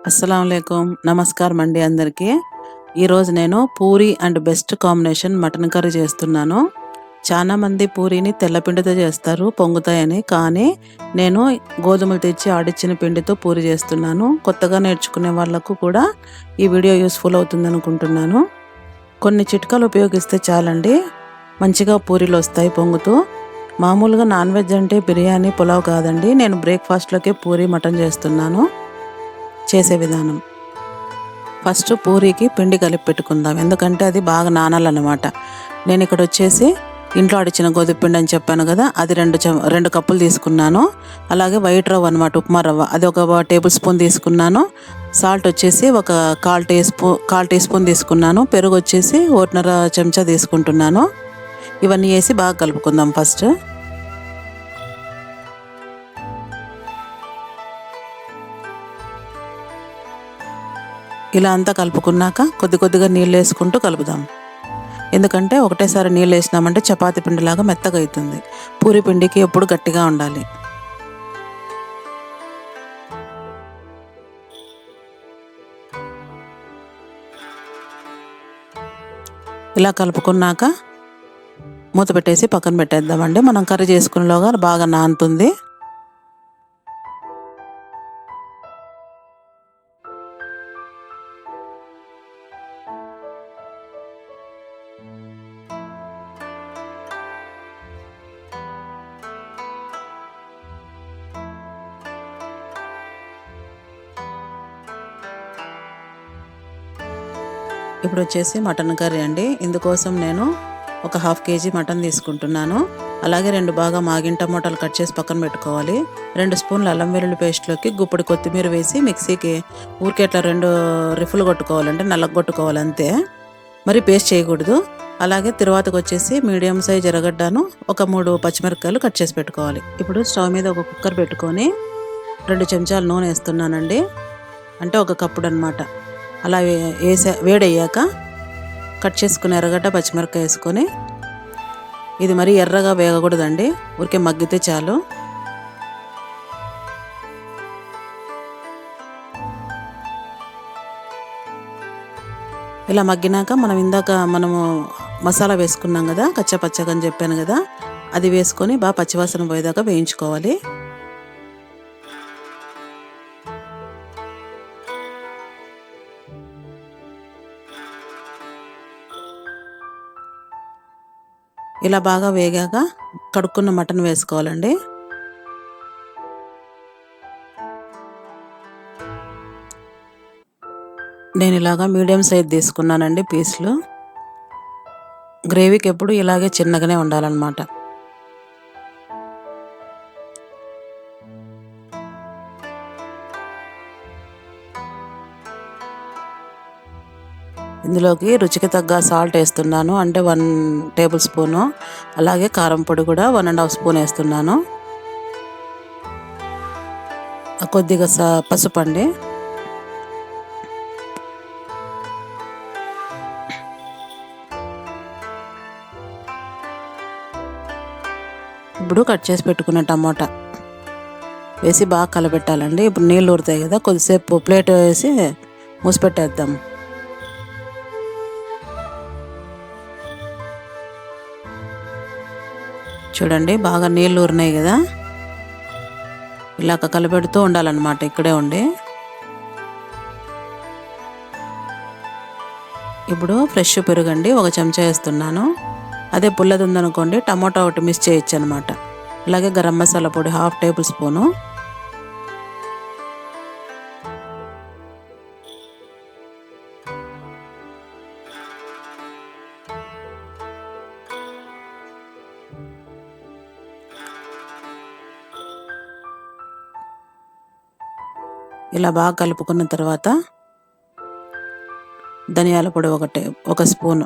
అస్సలాముఅలైకుం. నమస్కారం అండి అందరికీ. ఈరోజు నేను puri and best combination mutton curry చేస్తున్నాను. చాలామంది పూరీని తెల్లపిండితో చేస్తారు పొంగుతాయని, కానీ నేను గోధుమలు తెచ్చి ఆడిచ్చిన పిండితో పూరి చేస్తున్నాను. కొత్తగా నేర్చుకునే వాళ్ళకు కూడా ఈ వీడియో యూస్ఫుల్ అవుతుంది అనుకుంటున్నాను. కొన్ని చిట్కాలు ఉపయోగిస్తే చాలండి, మంచిగా పూరీలు వస్తాయి పొంగుతూ. మామూలుగా నాన్ వెజ్ అంటే బిర్యానీ, పులావ్ కాదండి, నేను బ్రేక్ఫాస్ట్లోకే పూరి మటన్ చేస్తున్నాను. చేసే విధానం: ఫస్ట్ పూరీకి పిండి కలిపి పెట్టుకుందాం, ఎందుకంటే అది బాగా నానాలన్నమాట. నేను ఇక్కడ వచ్చేసి ఇంట్లో ఆడిచ్చిన గోధుమ పిండి అని చెప్పాను కదా, అది 2 కప్పులు తీసుకున్నాను. అలాగే వైట్ రవ్వ అనమాట, ఉప్మా రవ్వ, అది ఒక టేబుల్ స్పూన్ తీసుకున్నాను. సాల్ట్ వచ్చేసి ఒక కాల్ టీ స్పూన్ తీసుకున్నాను. పెరుగు వచ్చేసి 1.5 చెంచా తీసుకుంటున్నాను. ఇవన్నీ వేసి బాగా కలుపుకుందాం. ఫస్ట్ ఇలా అంతా కలుపుకున్నాక కొద్ది కొద్దిగా నీళ్ళు వేసుకుంటూ కలుపుదాం. ఎందుకంటే ఒకటేసారి నీళ్ళు వేసినామంటే చపాతీ పిండిలాగా మెత్తగా అవుతుంది. పూరి పిండికి ఎప్పుడు గట్టిగా ఉండాలి. ఇలా కలుపుకున్నాక మూత పెట్టేసి పక్కన పెట్టేద్దామండి. మనం కర్రీ చేసుకునేలోగా బాగా నానుతుంది. ఇప్పుడు వచ్చేసి మటన్ కర్రీ అండి. ఇందుకోసం నేను ఒక 1/2 కేజీ మటన్ తీసుకుంటున్నాను. అలాగే 2 బాగా మాగిన టమోటాలు కట్ చేసి పక్కన పెట్టుకోవాలి. 2 స్పూన్ల అల్లం వెల్లుల్లి పేస్ట్లోకి గుప్పడి కొత్తిమీర వేసి మిక్సీకి ఊరికే అట్లా 2 రిఫ్లు కొట్టుకోవాలంటే నల్లగ కొట్టుకోవాలి అంతే, మరి పేస్ట్ చేయకూడదు. అలాగే తర్వాతకు వచ్చేసి మీడియం సైజ్ ఎర్రగడ్డను ఒక 3 పచ్చిమిరపకాయలు కట్ చేసి పెట్టుకోవాలి. ఇప్పుడు స్టవ్ మీద ఒక కుక్కర్ పెట్టుకొని 2 చెంచాలు నూనె వేస్తున్నానండి, అంటే 1 కప్పుడు అనమాట. అలా వేడయ్యాక కట్ చేసుకుని ఎర్రగడ్డ పచ్చిమిరపకాయ వేసుకొని, ఇది మరీ ఎర్రగా వేగకూడదండి, ఊరికే మగ్గితే చాలు. ఇలా మగ్గినాక మనము మసాలా వేసుకున్నాం కదా, కచ్చపచ్చగా అని చెప్పాను కదా, అది వేసుకొని బాగా పచ్చివాసన పోయేదాకా వేయించుకోవాలి. ఇలా బాగా వేగాక కడుక్కున్న మటన్ వేసుకోవాలండి. నేను ఇలాగా మీడియం సైజ్ తీసుకున్నానండి పీసులు. గ్రేవీకి ఎప్పుడు ఇలాగే చిన్నగానే ఉండాలన్నమాట. ఇందులోకి రుచికి తగ్గ సాల్ట్ వేస్తున్నాను, అంటే 1 టేబుల్ స్పూను. అలాగే కారం పొడి కూడా 1.5 స్పూన్ వేస్తున్నాను. కొద్దిగా పసుపు అండి. ఇప్పుడు కట్ చేసి పెట్టుకున్న టమాటా వేసి బాగా కలబెట్టాలండి. ఇప్పుడు నీళ్ళు ఊరుతాయి కదా, కొద్దిసేపు ప్లేట్ వేసి మూసిపెట్టేద్దాం. చూడండి బాగా నీళ్ళు ఊరినాయి కదా, ఇలాగ కలబెడుతూ ఉండాలన్నమాట, ఇక్కడే ఉండి. ఇప్పుడు ఫ్రెష్ పెరుగండి 1 చెంచా వేస్తున్నాను. అదే పుల్లది ఉందనుకోండి టమోటా ఒకటి మిక్స్ చేయొచ్చు అనమాట. అలాగే గరం మసాలా పొడి 1/2 టేబుల్ స్పూను. ఇలా బాగా కలుపుకున్న తర్వాత ధనియాల పొడి 1 స్పూను.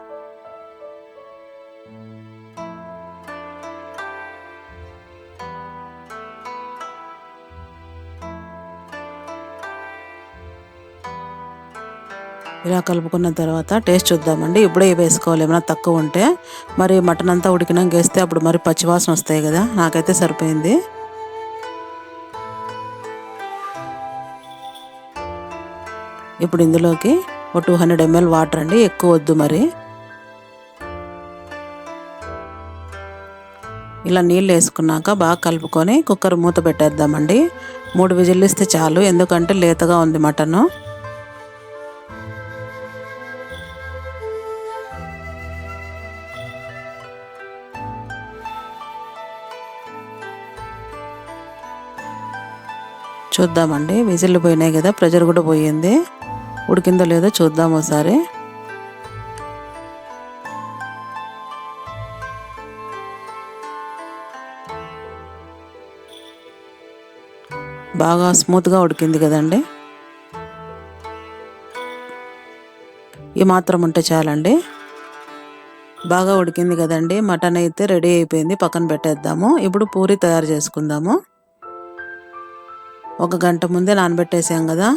ఇలా కలుపుకున్న తర్వాత టేస్ట్ చూద్దామండి. ఇప్పుడే వేసుకోవాలి, ఏమైనా తక్కువ ఉంటే. మరి మటన్ అంతా ఉడికినాక వేస్తే అప్పుడు మరి పచ్చివాసన వస్తాయి కదా, నాకైతే సరిపోయింది. ఇప్పుడు ఇందులోకి ఒక 200 ml వాటర్ అండి, ఎక్కువ వద్దు మరి. ఇలా నీళ్ళు వేసుకున్నాక బాగా కలుపుకొని కుక్కర్ మూత పెట్టేద్దామండి. 3 విజిల్లు ఇస్తే చాలు, ఎందుకంటే లేతగా ఉంది మటను. చూద్దామండి, విజిల్లు పోయినాయి కదా, ప్రెషర్ కూడా పోయింది. ఉడికిందో లేదో చూద్దాం ఒకసారి. బాగా స్మూత్గా ఉడికింది కదండి. ఈ మాత్రం ఉంటే చాలండి. బాగా ఉడికింది కదండి, మటన్ అయితే రెడీ అయిపోయింది. పక్కన పెట్టేద్దాము. ఇప్పుడు పూరి తయారు చేసుకుందాము. 1 గంట ముందే నానబెట్టేసాం కదా,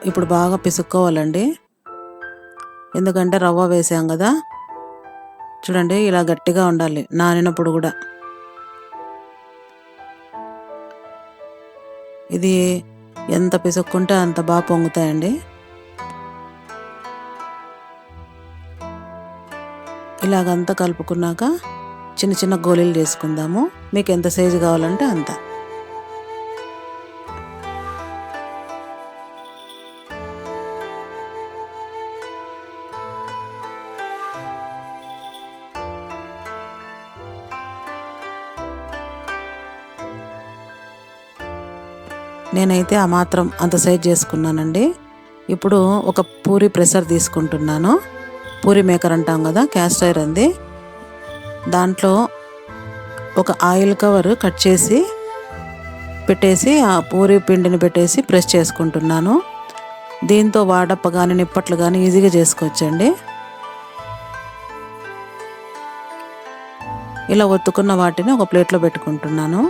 ఇప్పుడు బాగా పిసుక్కోవాలండి. ఎందుకంటే రవ్వ వేసాం కదా. చూడండి, ఇలా గట్టిగా ఉండాలి నానినప్పుడు కూడా. ఇది ఎంత పిసుక్కుంటే అంత బాగా పొంగుతాయండి. ఇలాగంతా కలుపుకున్నాక చిన్న చిన్న గోళీలు చేసుకుందాము. మీకు ఎంత సైజు కావాలంటే అంత. నేనైతే ఆ మాత్రం అంత సైజ్ చేసుకున్నానండి. ఇప్పుడు ఒక పూరి ప్రెషర్ తీసుకుంటున్నాను. పూరి మేకర్ అంటాం కదా, క్యాస్ట్ ఐరన్ ది. దాంట్లో ఒక ఆయిల్ కవర్ కట్ చేసి పెట్టేసి ఆ పూరి పిండిని పెట్టేసి ప్రెస్ చేసుకుంటున్నాను. దీంతో వాడప్ప కానీ నిప్పట్లు కానీ ఈజీగా చేసుకోవచ్చండి. ఇలా ఒత్తుకున్న వాటిని ఒక ప్లేట్లో పెట్టుకుంటున్నాను.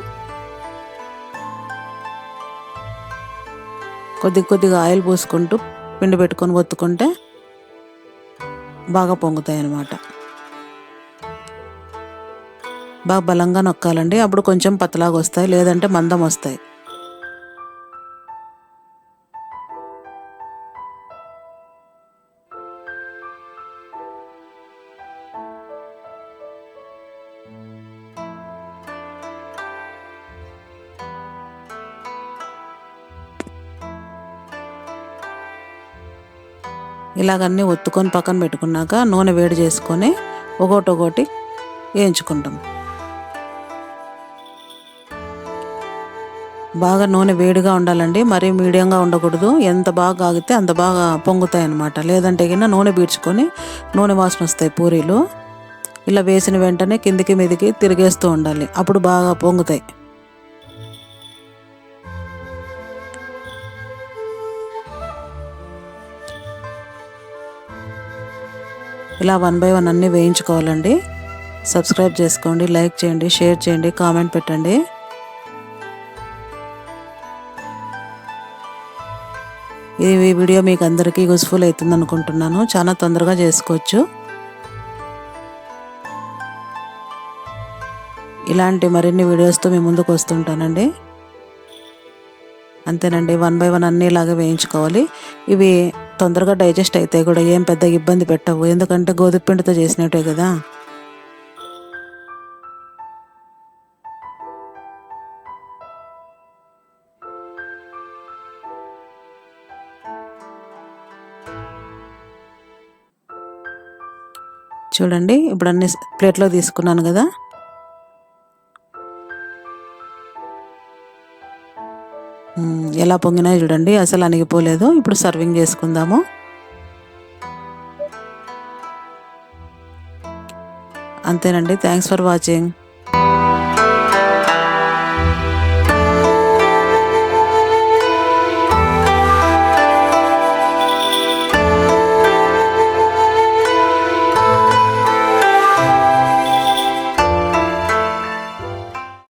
కొద్దిగా ఆయిల్ పూసుకుంటూ పిండి పెట్టుకొని ఒత్తుకుంటే బాగా పొంగుతాయి అన్నమాట. బాగా బలంగా నొక్కాలండి, అప్పుడు కొంచెం పతలాగా వస్తాయి, లేదంటే మందం వస్తాయి. ఇలాగన్నీ ఒత్తుకొని పక్కన పెట్టుకున్నాక నూనె వేడి చేసుకొని ఒకటి వేయించుకుంటాం. బాగా నూనె వేడిగా ఉండాలండి, మరీ మీడియంగా ఉండకూడదు. ఎంత బాగా కాగితే అంత బాగా పొంగుతాయి అన్నమాట. లేదంటే కింద నూనె పీల్చుకొని నూనె వాసన వస్తాయి పూరీలు. ఇలా వేసిన వెంటనే కిందికి మీదికి తిరిగేస్తూ ఉండాలి, అప్పుడు బాగా పొంగుతాయి. ఇలా 1 by 1 అన్నీ వేయించుకోవాలండి. సబ్స్క్రైబ్ చేసుకోండి, లైక్ చేయండి, షేర్ చేయండి, కామెంట్ పెట్టండి. ఈ వీడియో మీకు అందరికీ యూస్ఫుల్ అవుతుంది అనుకుంటున్నాను. చాలా తొందరగా చేసుకోవచ్చు. ఇలాంటి మరిన్ని వీడియోస్తో మీ ముందుకు వస్తుంటానండి. అంతేనండి, 1 by 1 అన్నీ ఇలాగే వేయించుకోవాలి. ఇవి తొందరగా డైజెస్ట్ అయితే కూడా ఏం పెద్ద ఇబ్బంది పెట్టవు, ఎందుకంటే గోధుమ పిండితో చేసినట్టే కదా. చూడండి, ఇప్పుడు అన్ని ప్లేట్లో తీసుకున్నాను కదా. ఎలా పొంగినాయి చూడండి, అసలు అణిగిపోలేదు. ఇప్పుడు సర్వింగ్ చేసుకుందాము. అంతేనండి, థ్యాంక్స్ ఫర్ వాచింగ్.